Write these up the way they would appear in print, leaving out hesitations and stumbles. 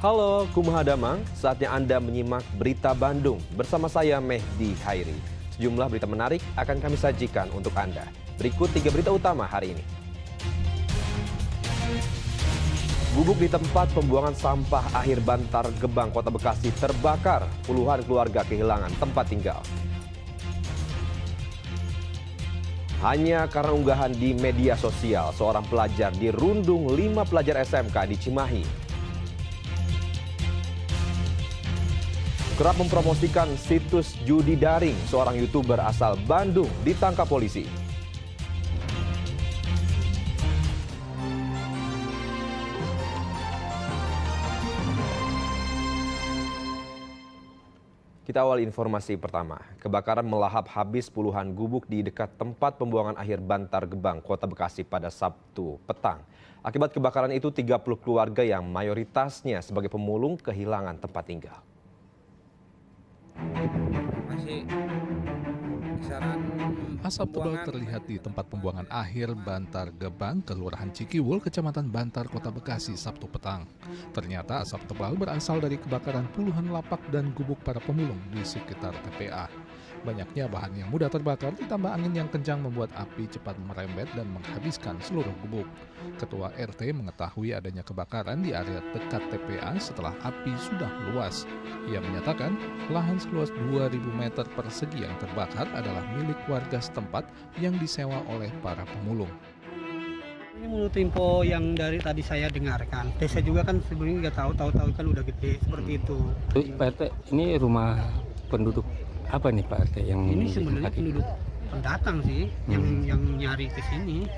Halo Kumaha Damang, saatnya Anda menyimak Berita Bandung bersama saya Mehdi Hairi. Sejumlah berita menarik akan kami sajikan untuk Anda. Berikut 3 berita utama hari ini. Gubuk di tempat pembuangan sampah akhir Bantar Gebang, Kota Bekasi terbakar. Puluhan keluarga kehilangan tempat tinggal. Hanya karena unggahan di media sosial, seorang pelajar dirundung 5 pelajar SMK di Cimahi. Kerap mempromosikan situs judi daring, seorang YouTuber asal Bandung ditangkap polisi. Kita awal informasi pertama. Kebakaran melahap habis puluhan gubuk di dekat tempat pembuangan akhir Bantar Gebang, Kota Bekasi pada Sabtu petang. Akibat kebakaran itu 30 keluarga yang mayoritasnya sebagai pemulung kehilangan tempat tinggal. Masih kisaran Asap tebal terlihat di tempat pembuangan akhir Bantar Gebang, Kelurahan Cikiwul, Kecamatan Bantar, Kota Bekasi, Sabtu petang. Ternyata asap tebal berasal dari kebakaran puluhan lapak dan gubuk para pemulung di sekitar TPA. Banyaknya bahan yang mudah terbakar ditambah angin yang kencang membuat api cepat merembet dan menghabiskan seluruh gubuk. Ketua RT mengetahui adanya kebakaran di area dekat TPA setelah api sudah meluas. Ia menyatakan lahan seluas 2.000 meter persegi yang terbakar adalah milik warga setempat yang disewa oleh para pemulung. Ini menurut info yang dari tadi saya dengarkan. Desa juga kan sebelumnya nggak tahu kan udah gede seperti itu. Pak RT, ini rumah penduduk apa nih Pak RT yang Ini sebenarnya ditempati? penduduk pendatang sih yang nyari ke sini.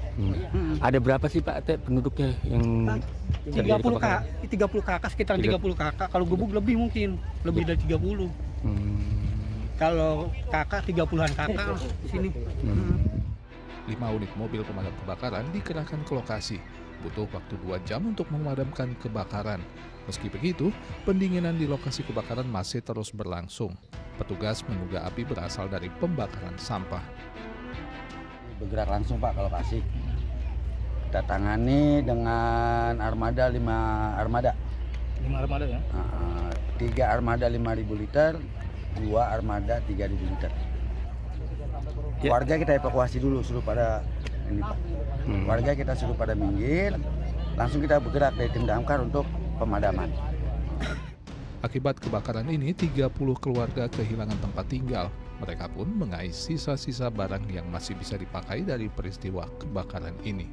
Ada berapa sih Pak RT penduduknya yang 30 kakak, sekitar 30 kakak. Kalau gubuk lebih mungkin, lebih dari 30. Kalau kakak 30-an kakak di sini. 5 unit mobil pemadam kebakaran dikerahkan ke lokasi. Butuh waktu 2 jam untuk memadamkan kebakaran. Meski begitu, pendinginan di lokasi kebakaran masih terus berlangsung. Petugas menduga api berasal dari pembakaran sampah. Bergerak langsung Pak ke lokasi. Kita tangani dengan armada 5 armada. 5 armada ya? 3 armada 5.000 liter, 2 armada 3.000 liter. Warga kita evakuasi dulu, suruh pada ini Pak. Warga kita suruh pada minggir, langsung kita bergerak dari tim damkar untuk pemadaman. Akibat kebakaran ini, 30 keluarga kehilangan tempat tinggal. Mereka pun mengais sisa-sisa barang yang masih bisa dipakai dari peristiwa kebakaran ini.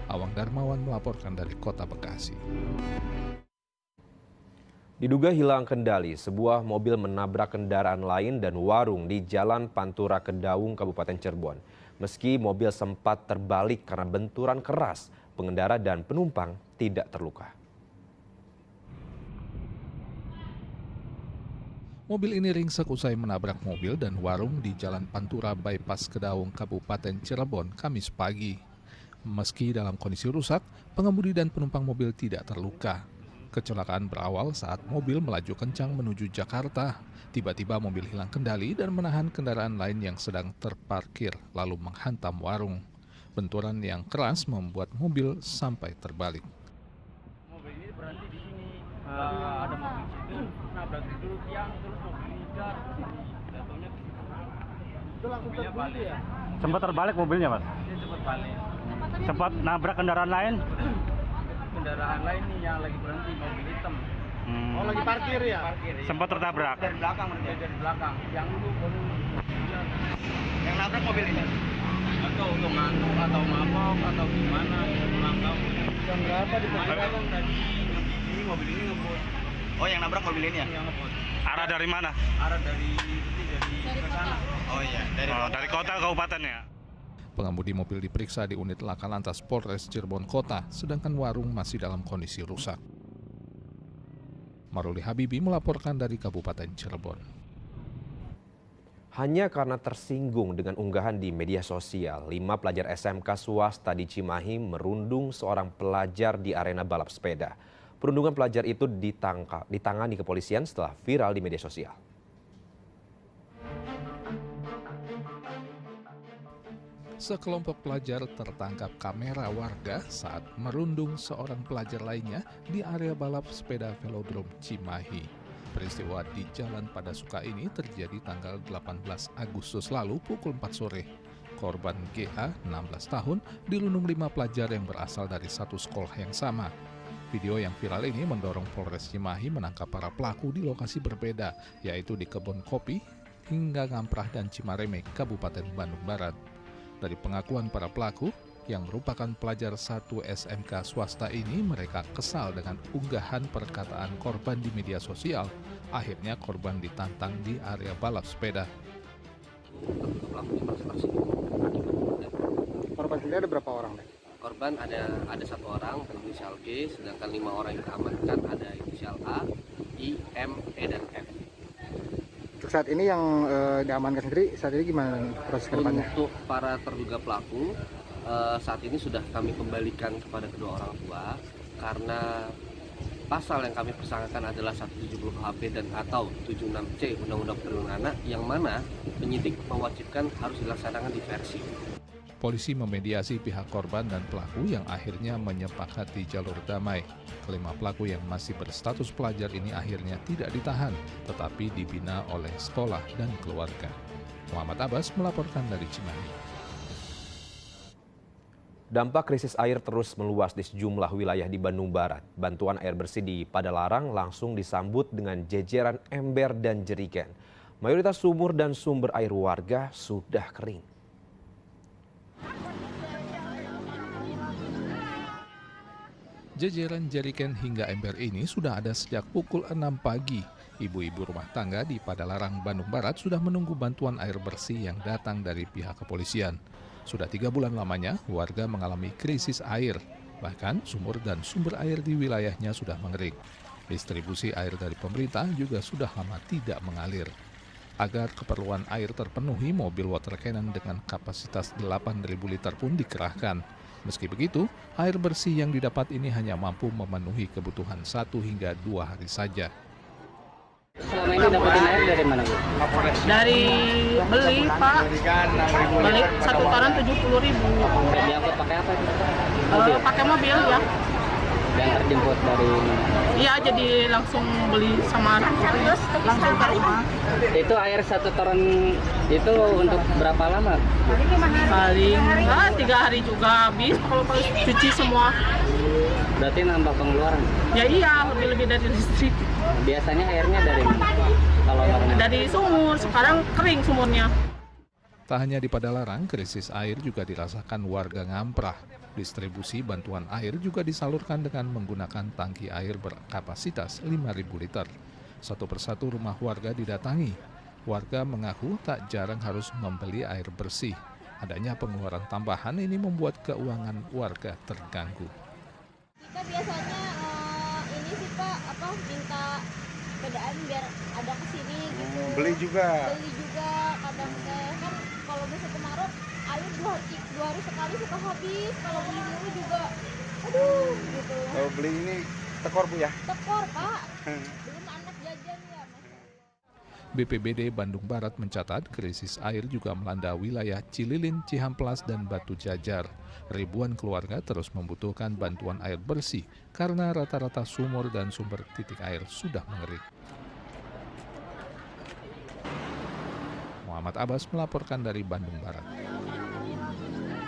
Awang Darmawan melaporkan dari Kota Bekasi. Diduga hilang kendali, sebuah mobil menabrak kendaraan lain dan warung di Jalan Pantura Kedaung, Kabupaten Cirebon. Meski mobil sempat terbalik karena benturan keras, pengendara dan penumpang tidak terluka. Mobil ini ringsek usai menabrak mobil dan warung di Jalan Pantura Bypass Kedaung, Kabupaten Cirebon, Kamis pagi. Meski dalam kondisi rusak, pengemudi dan penumpang mobil tidak terluka. Kecelakaan berawal saat mobil melaju kencang menuju Jakarta. Tiba-tiba mobil hilang kendali dan menahan kendaraan lain yang sedang terparkir, lalu menghantam warung. Benturan yang keras membuat mobil sampai terbalik. Mobil ini berhenti di sini. Ada mobil situ, nabrak dulu tiang, terus mobil ini dar ke sini. Jatuhnya ke situ. Itu langsung terbalik ya? Sempat terbalik mobilnya, Mas? Dia sempat balik. Sempat nabrak kendaraan lain? Kendaraan lain nih yang lagi berhenti, mobil hitam. Oh, lagi parkir ya? Parkir, ya. Sempat tertabrak? Dari belakang, dari belakang. Yang dulu baru. Yang nabrak mobil ini? Atau untuk ngantuk, atau mabok, atau gimana, kurang tahu. Jam berapa di belakang tadi? Ini mobil ini ngebut. Oh, yang nabrak mobil ini ya? Yang ngebut. Arah dari mana? Arah dari ke sana. Oh iya, dari kota ke kabupaten ya? Pengemudi mobil diperiksa di unit Laka Lantas Polres Cirebon Kota, sedangkan warung masih dalam kondisi rusak. Maruli Habibi melaporkan dari Kabupaten Cirebon. Hanya karena tersinggung dengan unggahan di media sosial, 5 pelajar SMK swasta di Cimahi merundung seorang pelajar di arena balap sepeda. Perundungan pelajar itu ditangani kepolisian setelah viral di media sosial. Sekelompok pelajar tertangkap kamera warga saat merundung seorang pelajar lainnya di area balap sepeda velodrome Cimahi. Peristiwa di Jalan Padasuka ini terjadi tanggal 18 Agustus lalu pukul 4 sore. Korban GA, 16 tahun, dirundung 5 pelajar yang berasal dari satu sekolah yang sama. Video yang viral ini mendorong Polres Cimahi menangkap para pelaku di lokasi berbeda, yaitu di Kebun Kopi hingga Ngamprah dan Cimareme, Kabupaten Bandung Barat. Dari pengakuan para pelaku, yang merupakan pelajar satu SMK swasta ini, mereka kesal dengan unggahan perkataan korban di media sosial. Akhirnya korban ditantang di area balap sepeda. Korban sendiri ada berapa orang? Korban ada 1 orang berinisial G, sedangkan 5 orang yang diamankan ada inisial A, I, M, E, dan F. Untuk saat ini yang diamankan sendiri, saat ini gimana proses ke depannya? Untuk para terduga pelaku, saat ini sudah kami kembalikan kepada kedua orang tua karena pasal yang kami persangkakan adalah 170 KUHP dan atau 76C Undang-Undang Perlindungan Anak, yang mana penyidik mewajibkan harus dilaksanakan diversi. Polisi memediasi pihak korban dan pelaku yang akhirnya menyepakati jalur damai. Kelima pelaku yang masih berstatus pelajar ini akhirnya tidak ditahan, tetapi dibina oleh sekolah dan keluarga. Muhammad Abbas melaporkan dari Cimahi. Dampak krisis air terus meluas di sejumlah wilayah di Bandung Barat. Bantuan air bersih di Padalarang langsung disambut dengan jejeran ember dan jerigen. Mayoritas sumur dan sumber air warga sudah kering. Jajaran jerigen hingga ember ini sudah ada sejak pukul 6 pagi. Ibu-ibu rumah tangga di Padalarang, Bandung Barat sudah menunggu bantuan air bersih yang datang dari pihak kepolisian. Sudah 3 bulan lamanya warga mengalami krisis air. Bahkan sumur dan sumber air di wilayahnya sudah mengering. Distribusi air dari pemerintah juga sudah lama tidak mengalir. Agar keperluan air terpenuhi, mobil water cannon dengan kapasitas 8.000 liter pun dikerahkan. Meski begitu, air bersih yang didapat ini hanya mampu memenuhi kebutuhan 1 hingga 2 hari saja. Selama ini dapatin air dari mana, Bu? Dari beli, Pak. Beli 1 toran 70.000. Diangkut pakai apa? Pakai mobil ya. Yang terjemput dari... Iya, jadi langsung beli sama langsung ke rumah. Itu air 1 toran itu untuk berapa lama? Paling 3 hari juga habis kalau cuci semua. Berarti nambah pengeluaran? Ya iya, lebih dari listrik. Biasanya airnya dari mana? Kalau normal? Dari sumur, sekarang kering sumurnya. Tak hanya di Padalarang, krisis air juga dirasakan warga Ngamprah. Distribusi bantuan air juga disalurkan dengan menggunakan tangki air berkapasitas 5.000 liter. Satu persatu rumah warga didatangi. Warga mengaku tak jarang harus membeli air bersih. Adanya pengeluaran tambahan ini membuat keuangan warga terganggu. Kita biasanya ini sih Pak, minta sepedaan biar ada kesini gitu. Beli juga kadang kan kalau musim kemarau air 2 hari sekali suka habis, kalau beli dulu juga aduh gitu. Kalau beli ini tekor Bu ya? Tekor Pak, belum anak jajan ya. BPBD Bandung Barat mencatat krisis air juga melanda wilayah Cililin, Cihamplas, dan Batu Jajar. Ribuan keluarga terus membutuhkan bantuan air bersih karena rata-rata sumur dan sumber titik air sudah mengering. Muhammad Abbas melaporkan dari Bandung Barat.